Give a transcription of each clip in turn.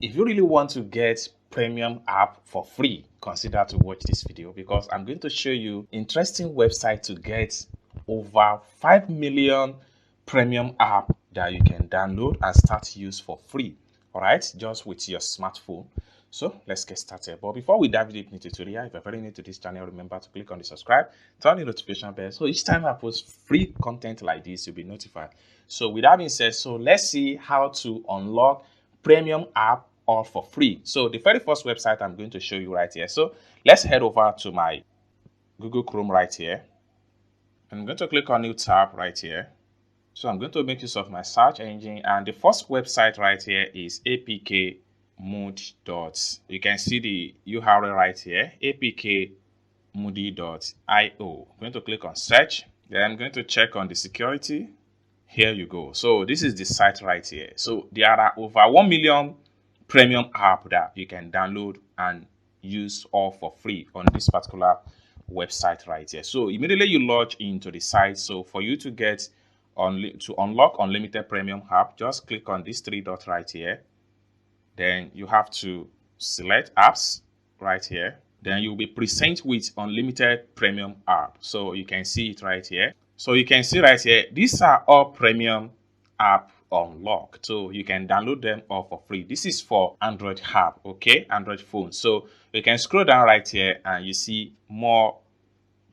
if you really want to get premium app for free, consider to watch this video because I'm going to show you interesting website to get over 5 million premium app that you can download and start to use for free. All right, just with your smartphone. So let's get started. But before we dive deep into the tutorial, if you're very new to this channel, remember to click on the subscribe, turn the notification bell. So each time I post free content like this, you'll be notified. So with that being said, so let's see how to unlock premium app all for free. So the very first website I'm going to show you right here. So let's head over to my Google Chrome right here. I'm going to click on new tab right here. So I'm going to make use of my search engine, and the first website right here is apkmood. You can see the URL right here, apkmoody.io. I'm going to click on search. Then I'm going to check on the security. Here you go. So this is the site right here. So there are over 1 million premium app that you can download and use all for free on this particular website right here. So immediately you log into the site. So for you to get to unlock unlimited premium app, just click on this three dot right here. Then you have to select apps right here. Then you'll be presented with unlimited premium app. So you can see it right here. So you can see right here, these are all premium app unlocked. So you can download them all for free. This is for Android app, okay? Android phone. So you can scroll down right here and you see more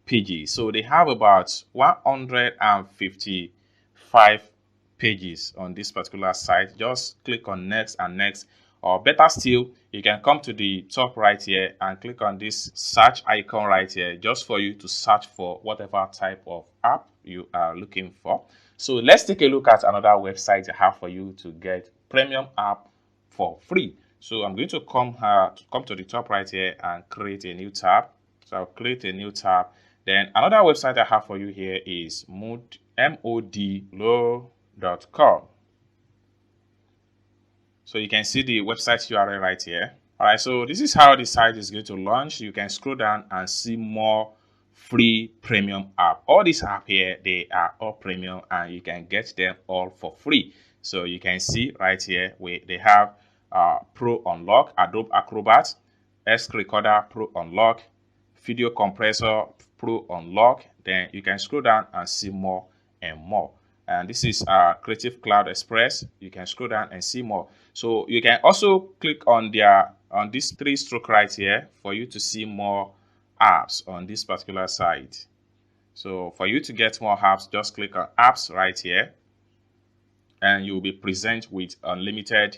pages. So they have about 155 pages on this particular site. Just click on next and next, or better still, you can come to the top right here and click on this search icon right here just for you to search for whatever type of app you are looking for. So let's take a look at another website I have for you to get premium app for free. So I'm going to come to the top right here and create a new tab. So I'll create a new tab. Then another website I have for you here is modlo.com. So you can see the website URL right here. All right, so this is how the site is going to launch. You can scroll down and see more free premium app. All these app here, they are all premium and you can get them all for free. So you can see right here where they have Pro Unlock, Adobe Acrobat, X Recorder Pro Unlock, Video Compressor Pro Unlock. Then you can scroll down and see more and more. And this is Creative Cloud Express. You can scroll down and see more. So you can also click on this three stroke right here for you to see more apps on this particular site. So for you to get more apps, just click on apps right here and you'll be presented with unlimited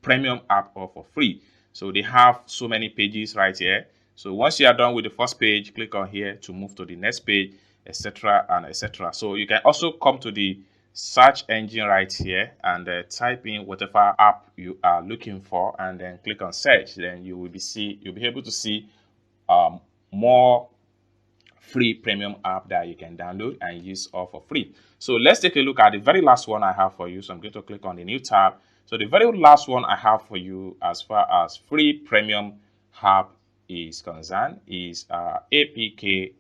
premium app all for free. So they have so many pages right here. So once you are done with the first page, click on here to move to the next page, etc. and etc. So you can also come to the search engine right here and type in whatever app you are looking for and then click on search. Then you'll be able to see more free premium app that you can download and use all for free. So let's take a look at the very last one I have for you. So I'm going to click on the new tab. So the very last one I have for you as far as free premium app is concerned is apkdawn.com.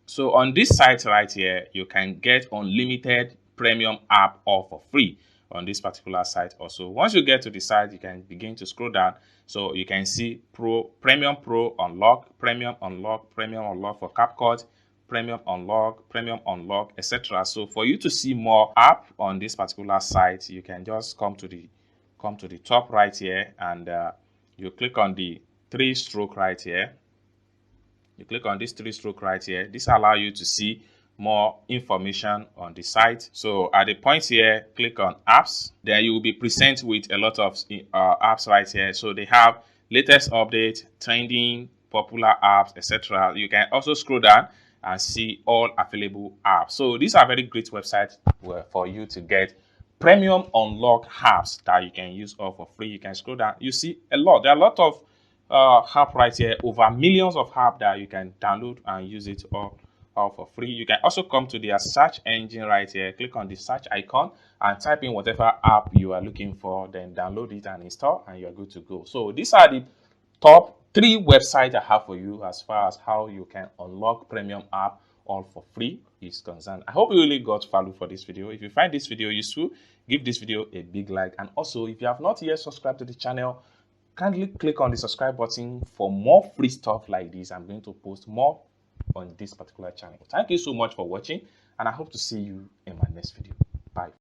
So on this site right here, you can get unlimited premium app all for free on this particular site. Also, once you get to the site, you can begin to scroll down. So you can see premium pro unlock, premium unlock for CapCut, premium unlock, etc. So for you to see more app on this particular site, you can just come to the top right here and you click on the three stroke right here. You click on this three stroke right here. This allows you to see more information on the site. So at the point here, click on apps. Then you will be presented with a lot of apps right here. So they have latest update, trending, popular apps, etc. You can also scroll down and see all available apps. So these are very great websites for you to get premium unlock apps that you can use all for free. You can scroll down. You see a lot. There are a lot of app right here, over millions of apps that you can download and use it all for free. You can also come to their search engine right here, click on the search icon and type in whatever app you are looking for, then download it and install and you're good to go. So these are the top 3 websites I have for you as far as how you can unlock premium app all for free is concerned. I hope you really got value for this video. If you find this video useful, give this video a big like. And also, if you have not yet subscribed to the channel, kindly click on the subscribe button for more free stuff like this. I'm going to post more on this particular channel. Thank you so much for watching, and I hope to see you in my next video. Bye.